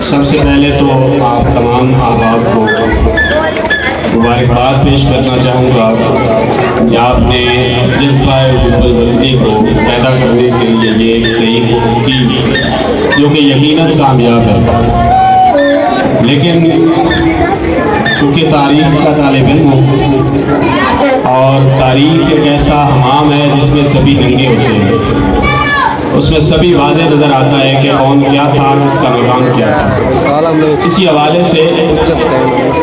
سب سے پہلے تو آپ تمام احباب کو مبارکباد پیش کرنا چاہوں گا کہ آپ نے جذبہ حب الوطنی کو پیدا کرنے کے لیے یہ ایک صحیح کی جو کہ یقیناً کامیاب ہے، لیکن کیونکہ تاریخ کا طالب علم ہوں اور تاریخ ایک ایسا حمام ہے جس میں سبھی ننگے ہوتے ہیں، اس میں سبھی واضح نظر آتا ہے کہ کون کیا تھا، کس کا مقام کیا تھا۔ اسی حوالے سے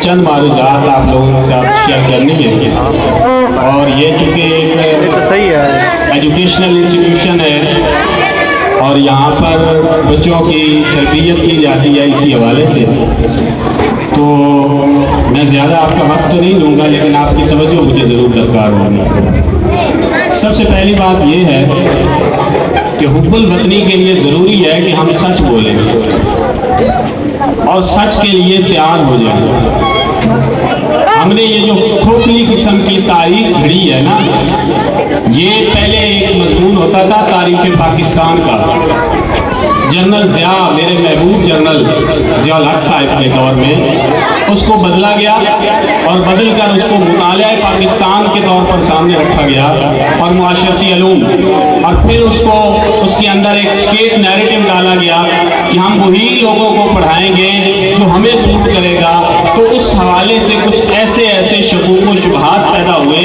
چند معلومات آپ لوگوں کے ساتھ شیئر کرنی ہے، اور یہ چونکہ ایک ایجوکیشنل انسٹیٹیوشن ہے اور یہاں پر بچوں کی تربیت کی جاتی ہے، اسی حوالے سے تو میں زیادہ آپ کا وقت تو نہیں لوں گا، لیکن آپ کی توجہ مجھے ضرور درکار ہوگی۔ سب سے پہلی بات یہ ہے کہ حب الوطنی کے لیے ضروری ہے کہ ہم سچ بولیں اور سچ کے لیے تیار ہو جائیں۔ ہم نے یہ جو کھوکھلی قسم کی تاریخ گھڑی ہے نا، یہ پہلے ایک مضمون ہوتا تھا تاریخ پاکستان کا، جنرل ضیاء، میرے محبوب جنرل ضیاء الحق صاحب کے دور میں اس کو بدلا گیا اور بدل کر اس کو مطالعہ پاکستان کے طور پر سامنے رکھا گیا اور معاشرتی علوم، اور پھر اس کے اندر ایک اسٹیٹ نیریٹو ڈالا گیا کہ ہم وہی لوگوں کو پڑھائیں گے جو ہمیں سوٹ کرے گا۔ تو اس حوالے سے کچھ ایسے شکوک و شبہات پیدا ہوئے،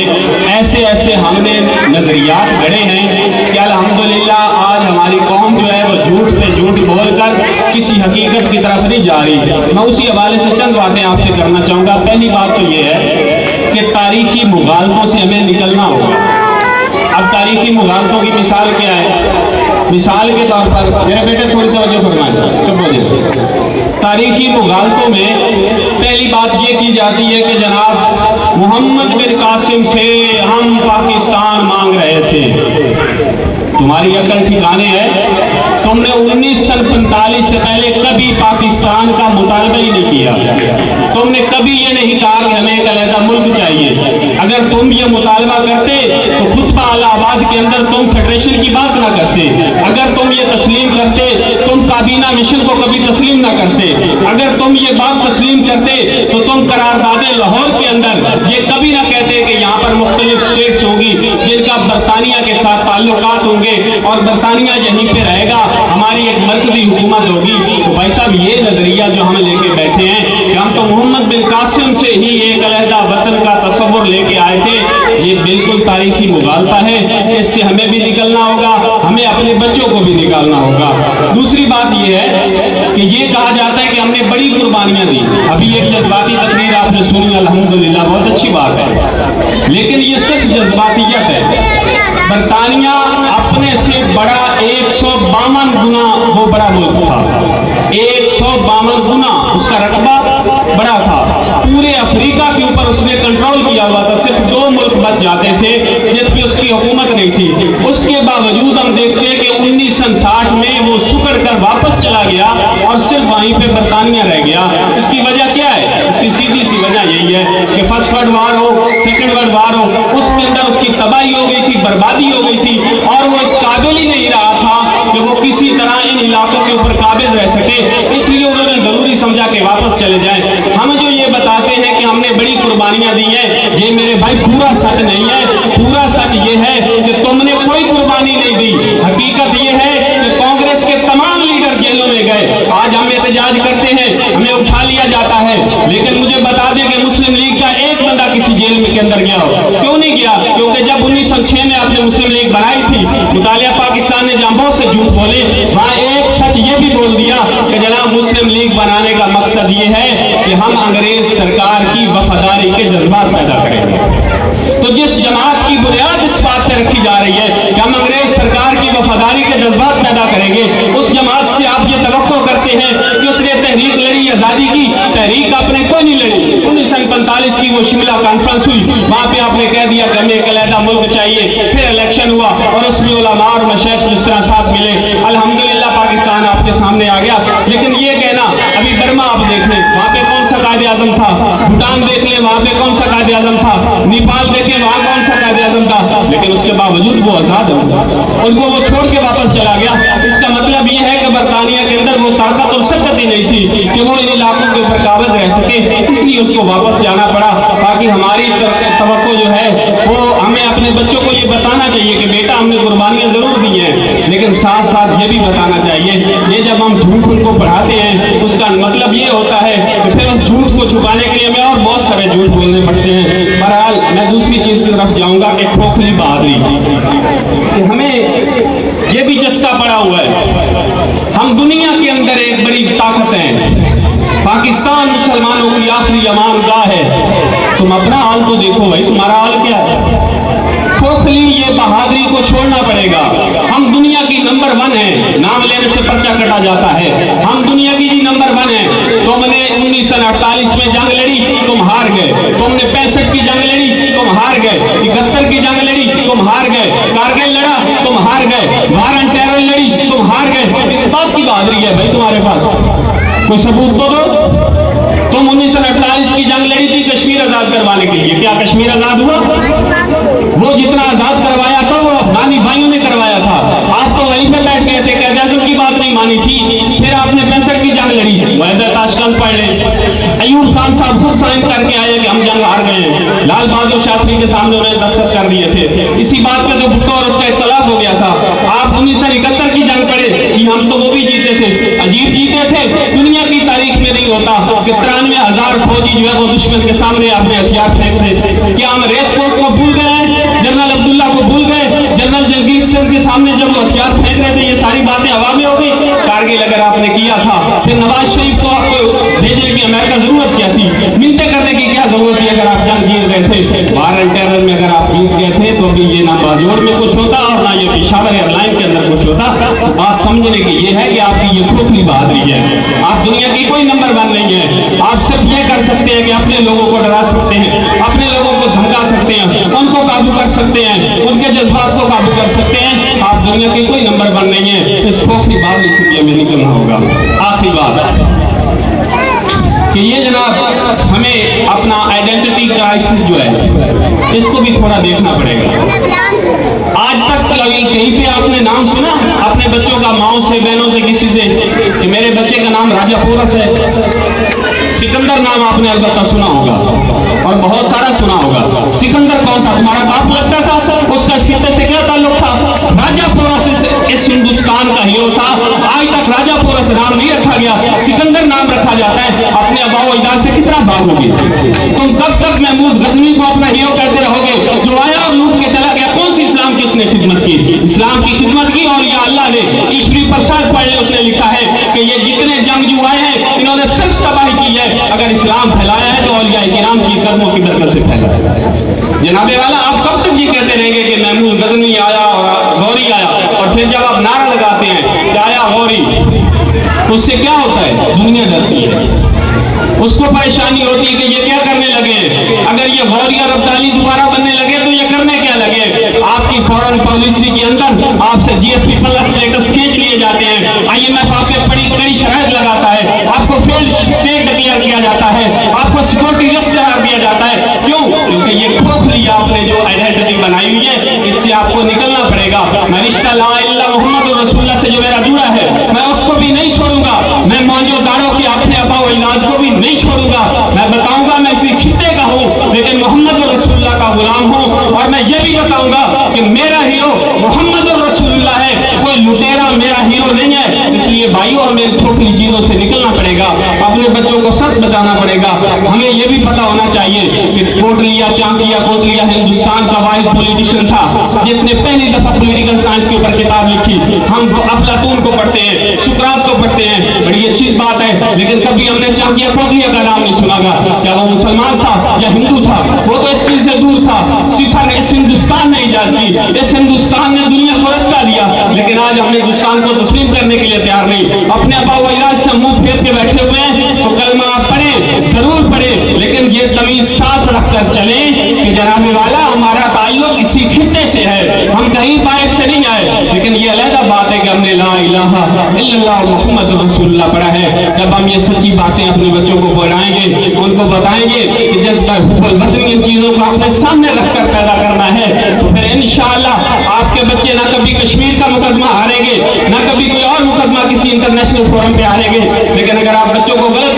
ایسے ہم نے نظریات گھڑے ہیں کہ الحمدللہ آج ہماری قوم جو ہے وہ جھوٹ پہ جھوٹ بول کر کسی حقیقت کی طرف نہیں جا رہی۔ میں اسی حوالے سے چند باتیں آپ سے کرنا چاہوں گا۔ پہلی بات تو یہ ہے کہ تاریخی مغالطوں سے ہمیں نکلنا ہوگا۔ اب تاریخی مغالطوں کی مثال کیا ہے؟ مثال کے طور پر میرے بیٹے تھوڑی توجہ فرمائیں، چپ ہو جائیں۔ تاریخی مغالطوں میں پہلی بات یہ کی جاتی ہے کہ جناب محمد بن قاسم سے ہم پاکستان مانگ رہے تھے۔ تمہاری عقل ٹھکانے ہے؟ تم نے 1947 سے پہلے کبھی پاکستان کا مطالبہ ہی نہیں کیا، تم نے کبھی یہ نہیں کہا کہ ہمیں ایک علیحدہ ملک چاہیے۔ اگر تم یہ مطالبہ کرتے تو خطبہ الہ آباد کے اندر تم فیڈریشن کی بات نہ کرتے، اگر تم یہ تسلیم کرتے تم کابینہ مشن کو کبھی تسلیم نہ کرتے، اگر تم یہ بات تسلیم کرتے تو تم قرارداد لاہور کے اندر یہ کبھی نہ کہتے کہ یہاں پر مختلف سٹیٹس ہوگی جن کا برطانیہ کے ساتھ تعلقات ہوں گے اور برطانیہ یہیں پہ رہے گا، ہماری ایک مرکزی حکومت ہوگی۔ تو بھائی صاحب یہ نظریہ جو ہم لے کے بیٹھے ہیں کہ ہم تو محمد بن قاسم سے ہی ایک علیحدہ وطن کا تصور لے کے آئے تھے، یہ بالکل تاریخی مغالطہ ہے۔ اس سے ہمیں بھی نکلنا ہوگا، ہمیں اپنے بچوں کو بھی نکالنا ہوگا۔ دوسری بات یہ ہے کہ یہ کہا جاتا ہے کہ ہم نے بڑی قربانیاں دی۔ ابھی ایک جذباتی تقریر آپ نے سنی، الحمدللہ بہت اچھی بات ہے، لیکن یہ صرف جذباتیت ہے۔ برطانیہ اپنے سے بڑا 152 گنا وہ بڑا ملک تھا، 152 گنا اس کا رقبہ بڑا تھا۔ پورے افریقہ کے اوپر اس نے کنٹرول کیا ہوا تھا، صرف 2 ملک بچ جاتے تھے جس پہ اس کی حکومت نہیں تھی۔ اس کے باوجود ہم دیکھتے ہیں کہ 1960 میں وہ سکڑ کر واپس چلا گیا اور صرف وہیں پہ برطانیہ رہ گیا۔ اس کی وجہ کیا ہے؟ اس کی سیدھی سی وجہ یہی ہے کہ فرسٹ ورلڈ وار ہو، سیکنڈ ورلڈ وار ہو، اس کے اندر اس کی تباہی ہو گئی تھی، بربادی ہو گئی تھی، اور وہ اس قابل ہی نہیں رہا تھا کہ وہ کسی طرح ان علاقوں کے اوپر قابض رہ سکے، اس لیے انہوں نے ضروری سمجھا کہ واپس چلے جائیں۔ ہم جو یہ بتاتے ہیں کہ ہم نے بڑی قربانیاں دی ہیں، یہ میرے بھائی پورا سچ نہیں ہے۔ پورا سچ یہ ہے کہ تم نے کوئی قربانی نہیں دی۔ حقیقت یہ ہے کہ کانگریس کے تمام لیڈر جیلوں میں گئے۔ آج ہم احتجاج کرتے ہیں، ہمیں اٹھا لیا جاتا ہے، لیکن مجھے بتا دیں کہ مسلم لیگ کا ایک بندہ کسی جیل میں کے اندر گیا ہو؟ کیوں نہیں گیا؟ کیونکہ جب 1906 میں آپ نے مسلم لیگ بنائی تھی، مطالعہ پاکستان نے جہاں بہت سے جھوٹ بولے، وہاں ایک سچ یہ بھی بول دیا کہ جناب مسلم لیگ بنانے کا مقصد یہ ہے کہ ہم انگریز سرکار کی وفاداری کے جذبات پیدا کریں گے۔ تو جس جماعت کی بنیاد اس بات پہ رکھی جا رہی ہے کہ ہم انگریز سرکار کی وفاداری کے جذبات پیدا کریں گے، اس جماعت سے آپ یہ توقع کرتے ہیں کہ اس نے تحریک لڑی، آزادی کی تحریک آپ نے کوئی نہیں لڑی۔ 1945 کی وہ شملہ کانفرنس ہوئی، وہاں پہ آپ نے کہہ دیا کہ ہمیں ایک علیحدہ ملک چاہیے، پھر الیکشن ہوا اور اس میں علماء اور مشائخ جس طرح ساتھ ملے، الحمدللہ پاکستان آپ کے سامنے آ گیا۔ لیکن یہ کہنا، ابھی برما آپ دیکھ لیں، وہاں پہ کون سا قائد اعظم تھا، بھوٹان دیکھ لیں وہاں پہ کون سا قائد اعظم تھا، نیپال دیکھیں وہاں کون سا قائد اعظم تھا، لیکن اس کے باوجود وہ آزاد ہو گیا، ان کو وہ چھوڑ کے واپس چلا گیا۔ اس کا مطلب یہ ہے کہ برطانیہ کے اندر وہ طاقت اور سکت ہی نہیں تھی کہ وہ ان علاقوں کے اوپر قابض رہ سکے، اس لیے اس کو واپس جانا پڑا، تاکہ ہماری توقع جو ہے وہ ہمیں اپنے بچوں کو یہ بتانا چاہیے کہ بیٹا ہم نے قربانیاں ضرور دی ہیں، لیکن ساتھ ساتھ یہ بھی بتانا چاہیے، یہ جب ہم جھوٹ ان کو پڑھاتے ہیں اس کا مطلب یہ ہوتا ہے کہ پھر اس جھوٹ کو چھپانے کے لیے ہمیں اور بہت سارے جھوٹ بولنے پڑتے ہیں۔ بہرحال میں دوسری چیز کی طرف جاؤں گا کہ کھوکھلی بہادری، کہ ہمیں یہ بھی چسکا پڑا ہوا ہے، ہم دنیا کے اندر ایک بڑی طاقت ہیں، پاکستان مسلمانوں کی آخری امان گاہ ہے، تم اپنا حال تو دیکھو بھائی، تمہارا حال کیا ہے؟ کھوکھلی یہ بہادری کو چھوڑنا پڑے گا۔ ہم دنیا کی نمبر 1 ہیں، نام لینے سے پرچہ کٹا جاتا ہے، ہم دنیا کی جی نمبر 1 ہیں۔ تم نے 1948 میں جنگ لڑی، تم ہار گئے، تم نے 65 کی جنگ لڑی، تم ہار گئے، 71 کی جنگ لڑی، تم ہار گئے، کارگل لڑا، تم ہار گئے، وار اینڈ ٹیرر لڑی، تم ہار گئے۔ اس بات کی بہادری ہے بھائی تمہارے پاس؟ کوئی ثبوت تو دو۔ تم 1948 کی جنگ لڑی تھی کشمیر آزاد کروانے کے لیے، کیا کشمیر آزاد ہوا؟ وہ جتنا آزاد کروایا تھا وہ افغانی بھائیوں نے کروایا تھا، آپ تو وہیں پہ بیٹھ گئے تھے، قائد اعظم کی بات نہیں مانی تھی۔ پھر آپ نے 65 کی جنگ لڑی، وحدت تاشکند پڑھ لیں، ایوب خان صاحب خود سائن کر کے آئے کہ ہم جنگ ہار گئے ہیں، لال بہادر شاستری کے سامنے انہوں نے دستخط کر دیے تھے، اسی بات پہ تو بھٹو اور اس کا اختلاف ہو گیا تھا۔ آپ 1971 کی جنگ پڑھے کہ ہم تو وہ بھی جیتے تھے، عجیب جیتے تھے، دنیا کی تاریخ میں نہیں ہوتا کہ 93,000 فوجی جو ہے وہ دشمن کے سامنے اپنے ہتھیار پھینک دے۔ کیا ہم ریس کورس کو بھول گئے ہیں؟ جنرل عبداللہ کو بھول گئے؟ جنرل جنگیر سنگھ کے سامنے جب وہ ہتھیار پھینک رہے تھے یہ ساری باتیں ہوا میں ہو گئی؟ کارگل اگر آپ نے کیا تھا، پھر نواز شریف کو آپ کو بھیجنے کی امریکہ ضرورت کیا تھی؟ منتیں کرنے کی کیا ضرورت تھی اگر آپ جنگ جیت گئے تھے؟ وار اینڈ ٹیرر میں اگر آپ جیت گئے تھے تو بھی یہ نہ باجوڑ میں کچھ ہوتا اور نہ یہ پشاور ایئر لائن کے اندر کچھ ہوتا۔ بات سمجھنے کی یہ ہے کہ آپ کی یہ کھوکھلی بہادری ہے، آپ دنیا کی کوئی نمبر 1 نہیں ہے۔ آپ صرف یہ کر سکتے ہیں کہ اپنے لوگوں کو ڈرا سکتے ہیں، اپنے لوگوں کو دھمکا سکتے ہیں، ان کو قابو کر سکتے ہیں، ان کے جذبات کو قابو کر سکتے ہیں۔ آپ دنیا کے کوئی نمبر 1 نہیں ہے، اس کھوکھلی بہادری سے بھی ہمیں نکلنا ہوگا۔ آخری بات کہ یہ جناب ہمیں اپنا آئیڈینٹی کرائسس جو ہے اس کو بھی تھوڑا دیکھنا پڑے گا۔ آج تک کہیں پہ آپ نے نام سنا اپنے بچوں کا، ماؤں سے، بہنوں سے، کسی سے کہ میرے بچے کا نام راجہ پورس ہے؟ سکندر نام آپ نے البتہ سنا ہوگا اور بہت سارا سنا ہوگا۔ سکندر کون تھا؟ تمہارا باپ لگتا تھا؟ اس کا اس خطے سے کیا تعلق تھا؟ راجہ پورس اس ہندوستان کا ہیرو تھا۔ آج تک راجہ پورس نام نہیں رکھا گیا، سکندر نام رکھا جاتا ہے۔ اپنے آباء و اجداد سے کتنا بھاگ ہوگی؟ تم کب تک محمود غزنوی کو اپنا ہیرو کہتے رہو گے جو آیا اور لوٹ کے چلا گیا؟ کون سی اسلام کی اس نے خدمت کی؟ اسلام کی خدمت کی اور یا اللہ نے ایشوری پرساد پڑھ لے، اس نے لکھا ہے کہ یہ جتنے جنگجو آئے ہیں انہوں نے صرف تباہی کی ہے، اگر اسلام پھیلایا ہے تو اولیاء کرام کی قدموں کی برکت سے پھیلا ہے۔ جناب والا آپ کب تک یہ کہتے رہیں گے کہ محمود غزنوی آیا اور غوری آیا، اور پھر جب آپ نعرہ لگاتے ہیں کہ آیا غوری تو اس سے کیا ہوتا ہے؟ دنیا ڈرتی ہے، اس کو پریشانی ہوتی ہے کہ یہ کیا کرنے لگے، اگر یہ غوری اور عبدالی دوبارہ بننے لگے تو یہ کرنے کیا لگے؟ آپ کی فورن پالیسی کے اندر آپ سے جی ایس پی پلس اسٹیٹس کھینچ لیے جاتے ہیں، آئی ایم ایف آپ پہ کڑی شرائط لگاتا ہے، آپ کو فیلڈ اسٹیٹ ڈکلیئر کیا جاتا ہے، آپ کو سیکورٹی رسک قرار دیا جاتا ہے۔ کیوں؟ کیونکہ یہ کھوکھلی آپ نے جو آئیڈینٹی بنائی ہوئی ہے اس سے آپ کو نکلنا پڑے گا۔ میں رشتہ لا الہ محمد رسول اللہ سے جو میرا جڑا ہے میں اس کو بھی نہیں چھوڑوں گا، میں موجود داروں کے اپنے آباء و اجداد کو بھی نہیں چھوڑوں گا۔ میں بتاؤں گا میں اسی خطے کا ہوں لیکن محمد رسول اللہ کا غلام ہوں، اور میں یہ بھی بتاؤں گا کہ میرا ہیرو محمد رسول اللہ ہے، کوئی لٹیرا میرا ہیرو نہیں ہے۔ اس لیے بھائیوں ہمیں کھوکھلی چیزوں سے نکلنا پڑے گا، اپنے بچوں کو سچ بتانا پڑے گا۔ ہمیں یہ بھی پتا ہونا چاہیے کہ کوٹلیا چانکیا کوٹلیا ہندوستان کا واحد پولیٹیشین تھا جس نے پہلی دفعہ پولیٹیکل سائنس کے اوپر کتاب لکھی۔ ہم افلاطون کو پڑھتے ہیں، سقراط کو پڑھتے ہیں، بڑی اچھی بات ہے، لیکن کبھی ہم نے چانکیا کوٹلیا کا نام نہیں سنا گا۔ کیا وہ مسلمان تھا یا ہندو تھا؟ وہ تو اس چیز سے دور تھا۔ صفر اس ہندوستان نے ایجاد کی، اس ہندوستان نے دنیا کو رستہ دیا، لیکن آج ہم ہندوستان کو تسلیم کرنے کے لیے تیار نہیں۔ اپنے آباء و اجداد سے منہ پھیر کے بیٹھے ہوئے ہیں تو کلمہ پڑھیں، ضرور پڑھیں، لیکن یہ تمیز ساتھ رکھ کر چلیں کہ جناب والا ہمارا تعلق اسی خطے سے ہے، ہم کہیں باہر سے نہیں آئے۔ لیکن یہ علیحدہ بات ہے کہ ہم نے لا الہ الا اللہ محمد رسول اللہ پڑھا ہے۔ جب ہم یہ سچی باتیں اپنے بچوں کو پڑھائیں گے، ان کو بتائیں گے کہ جذبہ حب الوطن ان چیزوں کو اپنے سامنے رکھ کر پیدا کرنا ہے، تو پھر انشاءاللہ آپ کے بچے نہ کبھی کشمیر کا مقدمہ ہاریں گے، نہ کبھی کوئی اور مقدمہ کسی انٹرنیشنل فورم پہ ہاریں گے۔ لیکن اگر آپ بچوں کو غلط